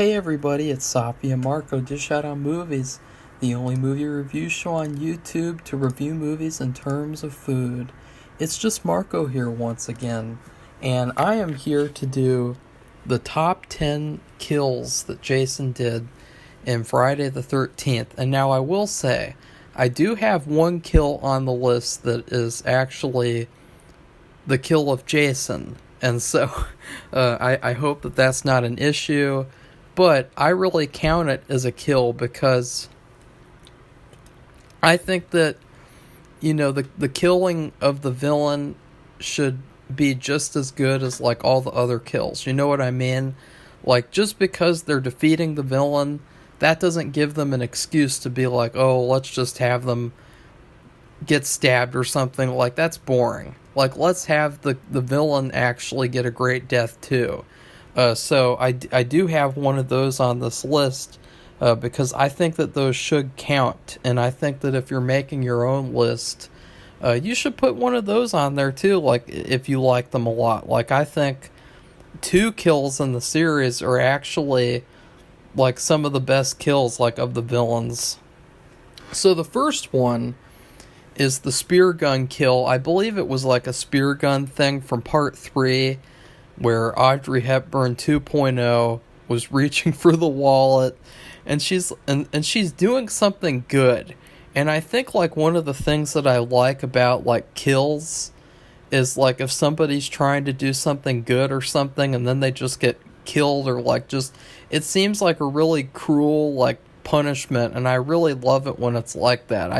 Hey everybody, it's Safi and Marco Dish Out on Movies, the only movie review show on YouTube to review movies in terms of food. It's just Marco here once again, and I am here to do the top 10 kills that Jason did in Friday the 13th. And now I will say, I do have one kill on the list that is actually the kill of Jason. And so I hope that that's not an issue. But I really count it as a kill because I think that, the killing of the villain should be just as good as, all the other kills. You know what I mean? Just because they're defeating the villain, that doesn't give them an excuse to be like, oh, let's just have them get stabbed or something. That's boring. Let's have the villain actually get a great death, too. So I do have one of those on this list because I think that those should count. And I think that if you're making your own list, you should put one of those on there, too, if you like them a lot. I think 2 kills in the series are actually, some of the best kills, of the villains. So the first one is the spear gun kill. I believe it was a spear gun thing from part 3, where Audrey Hepburn 2.0 was reaching for the wallet, and she's doing something good. And I think one of the things that I like about kills is if somebody's trying to do something good or something and then they just get killed, or just it seems like a really cruel punishment, and I really love it when it's like that.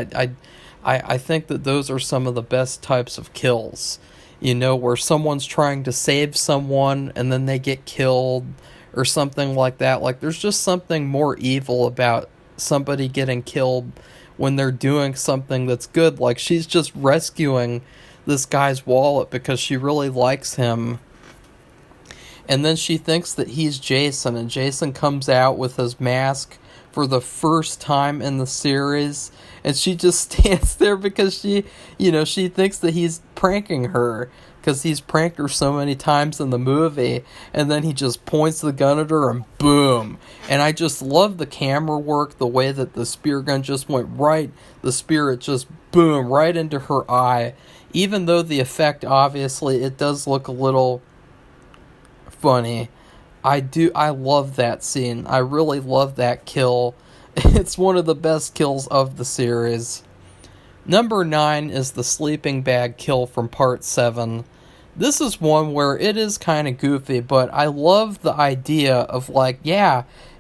I think that those are some of the best types of kills. Where someone's trying to save someone and then they get killed or something like that. There's just something more evil about somebody getting killed when they're doing something that's good. She's just rescuing this guy's wallet because she really likes him. And then she thinks that he's Jason, and Jason comes out with his mask for the first time in the series, and she just stands there because she thinks that he's pranking her because he's pranked her so many times in the movie, and then he just points the gun at her and boom. And I just love the camera work, the way that the spear gun just went right, the spirit just boom, right into her eye. Even though the effect, obviously, it does look a little funny. I love that scene. I really love that kill. It's one of the best kills of the series. Number 9 is the sleeping bag kill from part 7. This is one where it is kind of goofy, but I love the idea of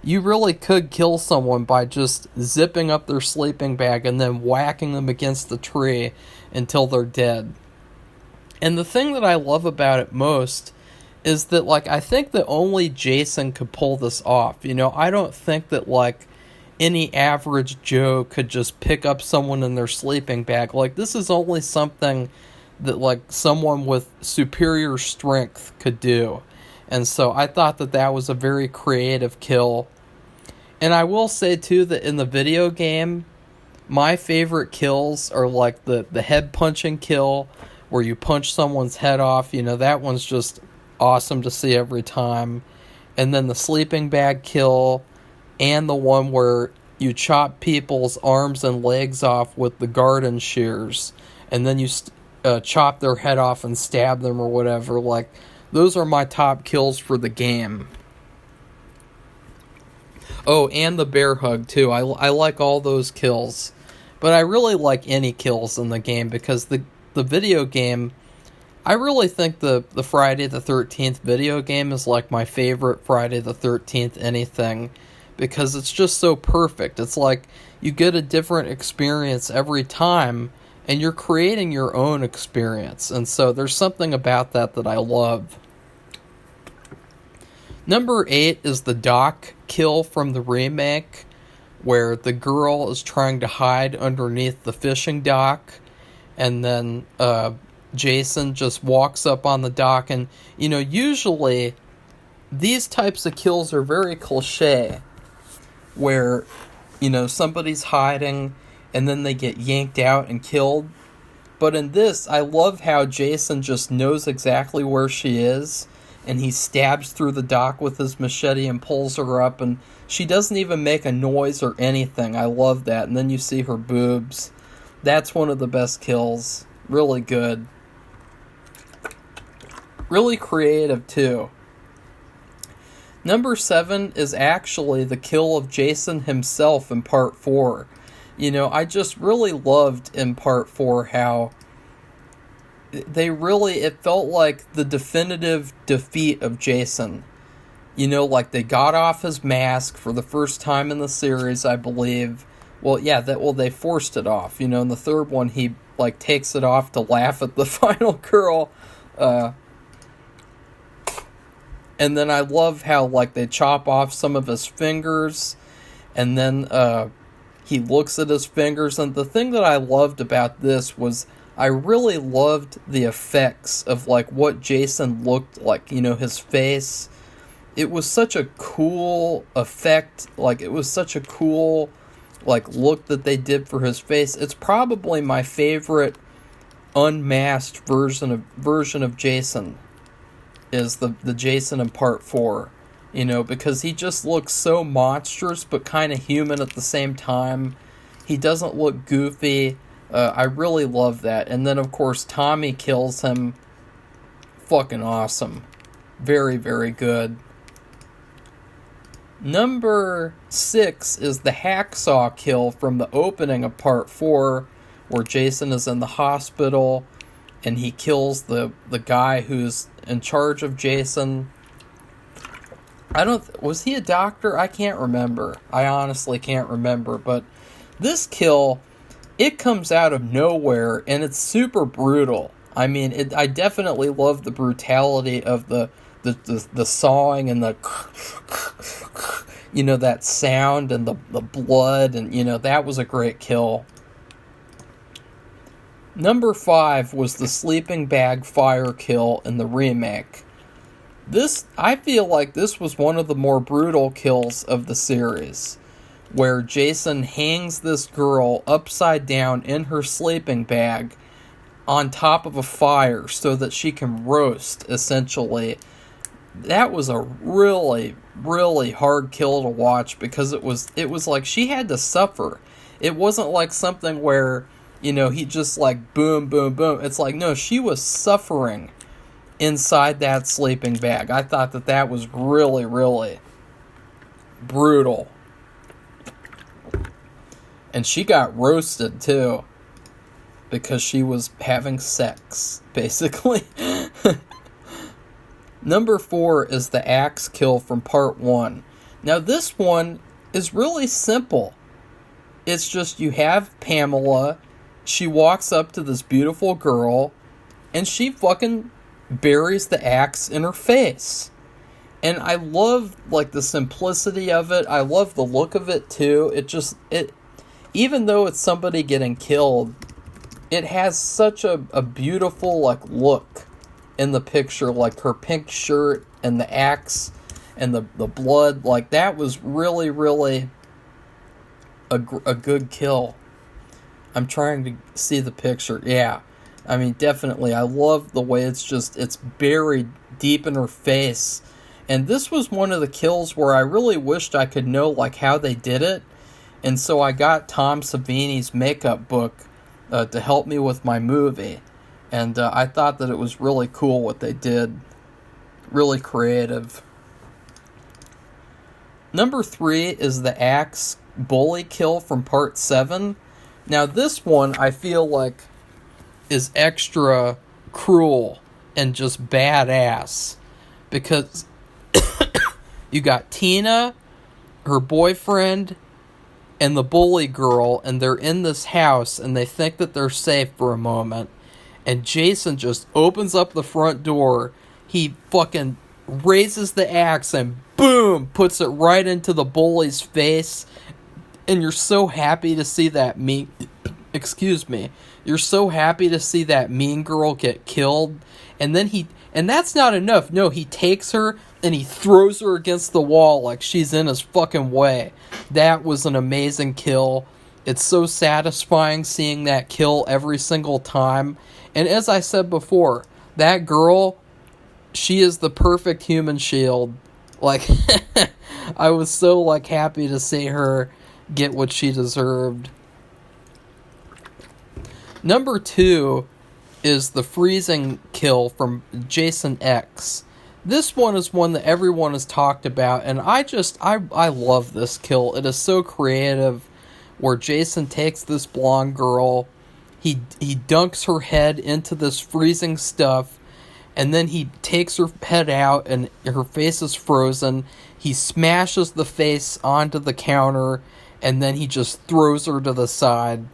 you really could kill someone by just zipping up their sleeping bag and then whacking them against the tree until they're dead. And the thing that I love about it most is that, I think that only Jason could pull this off. I don't think that, any average Joe could just pick up someone in their sleeping bag. This is only something that, someone with superior strength could do. And so I thought that that was a very creative kill. And I will say, too, that in the video game, my favorite kills are, the head punching kill, where you punch someone's head off. That one's just awesome to see every time. And then the sleeping bag kill, and the one where you chop people's arms and legs off with the garden shears, and then you chop their head off and stab them or whatever. Those are my top kills for the game. Oh, and the bear hug too. I like all those kills, but I really like any kills in the game because the video game, I really think the Friday the 13th video game is my favorite Friday the 13th anything, because it's just so perfect. It's you get a different experience every time, and you're creating your own experience. And so there's something about that I love. Number 8 is the dock kill from the remake, where the girl is trying to hide underneath the fishing dock, and then Jason just walks up on the dock. And usually these types of kills are very cliche, where somebody's hiding and then they get yanked out and killed. But in this, I love how Jason just knows exactly where she is, and he stabs through the dock with his machete and pulls her up, and she doesn't even make a noise or anything. I love that. And then you see her boobs. That's one of the best kills. Really good. Really creative, too. Number 7 is actually the kill of Jason himself in Part 4. I just really loved in Part 4 how it felt like the definitive defeat of Jason. Like they got off his mask for the first time in the series, I believe. Well, yeah, they forced it off. In the third one, he, takes it off to laugh at the final girl. And then I love how, they chop off some of his fingers, and then he looks at his fingers. And the thing that I loved about this was I really loved the effects of, what Jason looked like, his face. It was such a cool effect, it was such a cool, look that they did for his face. It's probably my favorite unmasked version of Jason. Is the Jason in Part 4, because he just looks so monstrous but kind of human at the same time. He doesn't look goofy. I really love that. And then, of course, Tommy kills him. Fucking awesome. Very, very good. Number 6 is the Hacksaw Kill from the opening of Part 4, where Jason is in the hospital and he kills the guy who's in charge of Jason. Was he a doctor? I can't remember. I honestly can't remember. But this kill, it comes out of nowhere, and it's super brutal. I mean, I definitely love the brutality of the sawing and the, that sound and the blood, and, that was a great kill. Number 5 was the sleeping bag fire kill in the remake. I feel like this was one of the more brutal kills of the series, where Jason hangs this girl upside down in her sleeping bag on top of a fire so that she can roast, essentially. That was a really, really hard kill to watch, because it was like she had to suffer. It wasn't like something where he just boom, boom, boom. It's no, she was suffering inside that sleeping bag. I thought that was really, really brutal. And she got roasted, too, because she was having sex, basically. Number 4 is the axe kill from Part 1. Now, this one is really simple. It's just you have Pamela. She walks up to this beautiful girl, and she fucking buries the axe in her face. And I love, the simplicity of it. I love the look of it, too. Even though it's somebody getting killed, it has such a beautiful, look in the picture. Her pink shirt and the axe and the blood. That was really, really a good kill. I'm trying to see the picture. Yeah. I mean, definitely. I love the way it's buried deep in her face. And this was one of the kills where I really wished I could know, how they did it. And so I got Tom Savini's makeup book to help me with my movie. And I thought that it was really cool what they did. Really creative. Number 3 is the axe bully kill from Part 7. Now, this one, I feel like, is extra cruel and just badass. Because you got Tina, her boyfriend, and the bully girl, and they're in this house, and they think that they're safe for a moment. And Jason just opens up the front door. He fucking raises the axe and boom, puts it right into the bully's face. And you're so happy to see that you're so happy to see that mean girl get killed. And then and that's not enough. No, he takes her and he throws her against the wall like she's in his fucking way. That was an amazing kill. It's so satisfying seeing that kill every single time. And as I said before, that girl, she is the perfect human shield. Like, I was so, like, happy to see her get what she deserved. Number 2 is the freezing kill from Jason X. This one is one that everyone has talked about, and I love this kill. It is so creative, where Jason takes this blonde girl, he dunks her head into this freezing stuff, and then he takes her head out and her face is frozen. He smashes the face onto the counter, and then he just throws her to the side.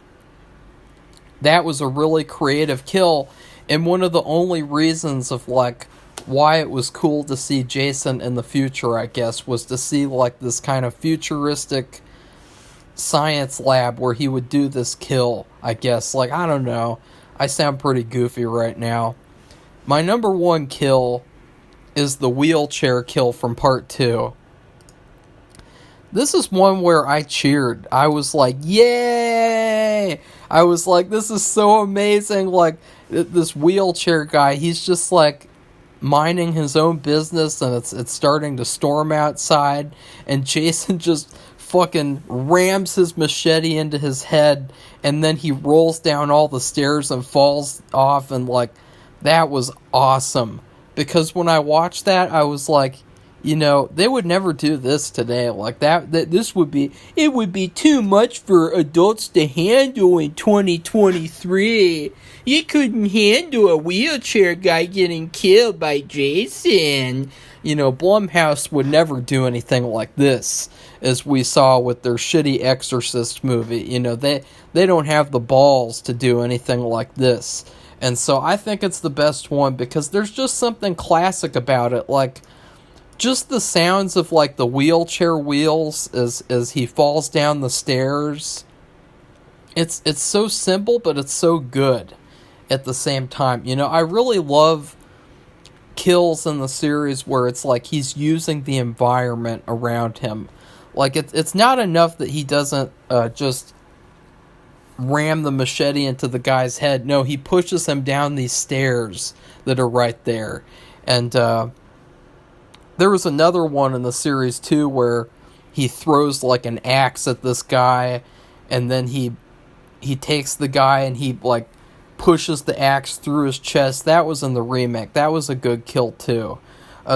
That was a really creative kill, and one of the only reasons of, like, why it was cool to see Jason in the future, I guess, was to see, like, this kind of futuristic science lab where he would do this kill, I guess. Like, I don't know. I sound pretty goofy right now. My number 1 kill is the wheelchair kill from part 2. This is one where I cheered. I was like, yay! I was like, this is so amazing. Like, this wheelchair guy, he's just like minding his own business, and it's starting to storm outside, and Jason just fucking rams his machete into his head, and then he rolls down all the stairs and falls off, and, like, that was awesome. Because when I watched that, I was like, you know, they would never do this today. Like, this would be, it would be too much for adults to handle in 2023. You couldn't handle a wheelchair guy getting killed by Jason. You know, Blumhouse would never do anything like this, as we saw with their shitty Exorcist movie. You know, they don't have the balls to do anything like this. And so I think it's the best one, because there's just something classic about it. Like, just the sounds of, like, the wheelchair wheels as he falls down the stairs. It's so simple, but it's so good at the same time. You know, I really love kills in the series where it's like he's using the environment around him. Like, it's not enough that he doesn't just ram the machete into the guy's head. No, he pushes him down these stairs that are right there. And there was another one in the series too where he throws, like, an axe at this guy, and then he takes the guy and he, like, pushes the axe through his chest. That was in the remake. That was a good kill too.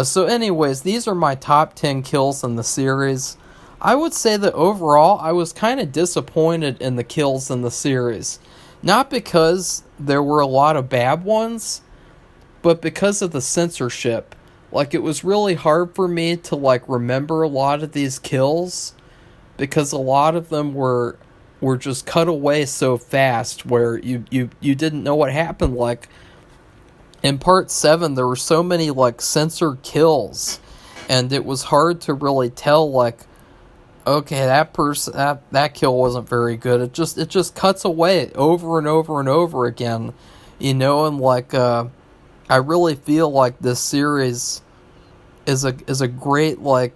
So anyways, these are my top 10 kills in the series. I would say that overall, I was kind of disappointed in the kills in the series. Not because there were a lot of bad ones, but because of the censorship. Like, it was really hard for me to, like, remember a lot of these kills, because a lot of them were just cut away so fast where you didn't know what happened. Like, in part 7, there were so many, like, censored kills, and it was hard to really tell, like, okay, that kill wasn't very good. It just cuts away over and over and over again, you know. And, like, I really feel like this series is a great, like,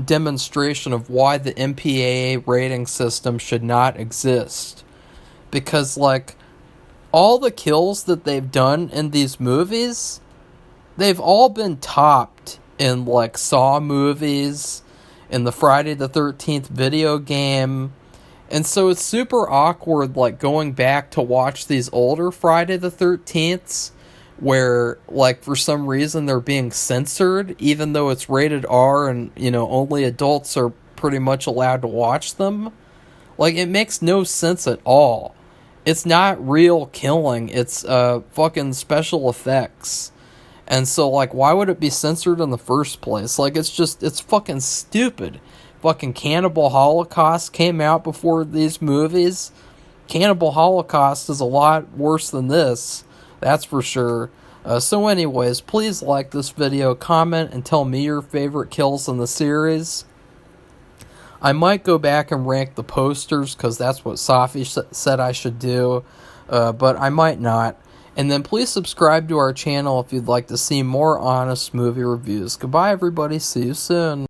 demonstration of why the MPAA rating system should not exist. Because, like, all the kills that they've done in these movies, they've all been topped in, like, Saw movies, in the Friday the 13th video game. And so it's super awkward, like, going back to watch these older Friday the 13ths where, like, for some reason they're being censored, even though it's rated R and, you know, only adults are pretty much allowed to watch them. Like, it makes no sense at all. It's not real killing, it's fucking special effects. And so, like, why would it be censored in the first place? Like, it's fucking stupid. Fucking Cannibal Holocaust came out before these movies. Cannibal Holocaust is a lot worse than this, that's for sure. So anyways, please like this video, comment, and tell me your favorite kills in the series. I might go back and rank the posters, because that's what Safi said I should do, but I might not. And then please subscribe to our channel if you'd like to see more honest movie reviews. Goodbye, everybody. See you soon.